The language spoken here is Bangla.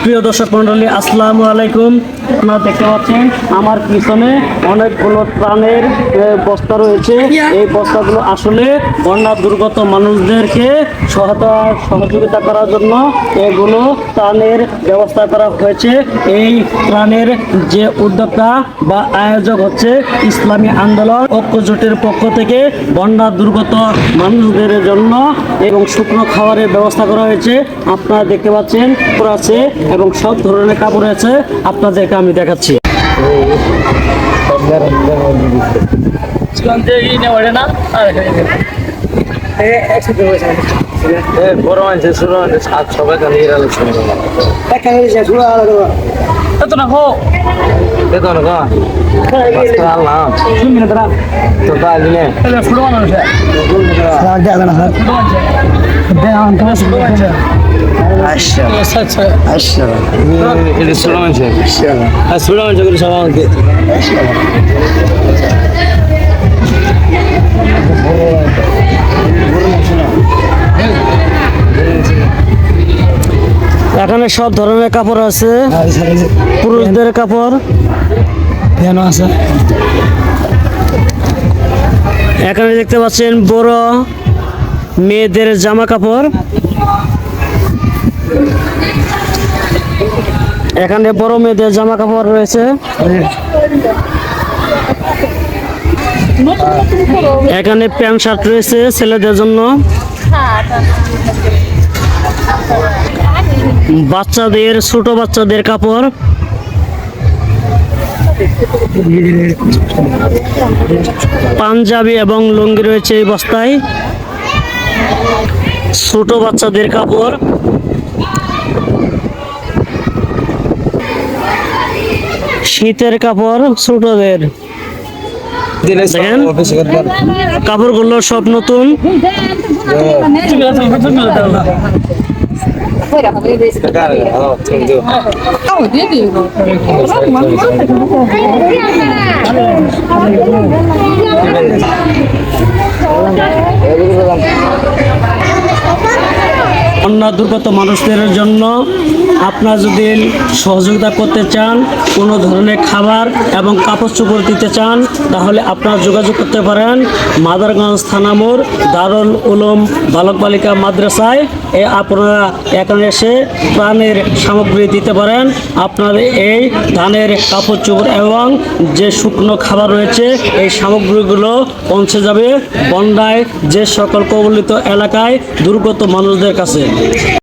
প্রিয় দর্শক মন্ডলী, আসসালামু আলাইকুম। আপনারা দেখতে পাচ্ছেন আমার পিছনে অনেকগুলো ত্রাণের বস্তা রয়েছে। এই বস্তাগুলো আসলে বন্যা দুর্গত মানুষদেরকে সহযোগিতা করার জন্য এগুলো ত্রাণের ব্যবস্থা করা হয়েছে। এই ত্রাণের যে উদ্যোক্তা বা আয়োজক হচ্ছে ইসলামী আন্দোলন ঐক্য জোটের পক্ষ থেকে বন্যা দুর্গত মানুষদের জন্য এবং শুকনো খাবারের ব্যবস্থা করা হয়েছে। আপনারা দেখতে পাচ্ছেন আছে এবং সব ধরনের কাপড় আছে। আপনাদেরকে আমি দেখাচ্ছি। এখানে সব ধরনের কাপড় আছে, পুরুষদের কাপড় আছে। এখানে দেখতে পাচ্ছেন বড় মেয়েদের জামা কাপড়। এখানে বড় মেয়েদের জামা কাপড় রয়েছে। এখানে প্যান্ট শার্ট রয়েছে ছেলেদের জন্য। বাচ্চাদের, ছোট বাচ্চাদের কাপড়। পাঞ্জাবি এবং লুঙ্গি রয়েছে এই বস্তায়। ছোট বাচ্চাদের কাপড়। শীতের কাপড় ছোটদের। দেখেন কাপড়গুলো সব নতুন। বন্যা দুর্গত মানুষদের জন্য আপনারা যদি সহযোগিতা করতে চান, কোনো ধরনের খাবার এবং কাপড় চোপড় দিতে চান, তাহলে আপনারা যোগাযোগ করতে পারেন মাদারগঞ্জ থানা মোড় দারুল উলুম বালক বালিকা মাদ্রাসায়। আপনারা এখানে এসে ত্রাণের সামগ্রী দিতে পারেন। আপনার এই ধানের কাপড় চোপড় এবং যে শুকনো খাবার রয়েছে এই সামগ্রীগুলো পৌঁছে যাবে বন্যায় যে সকল কবলিত এলাকায় দুর্গত মানুষদের কাছে।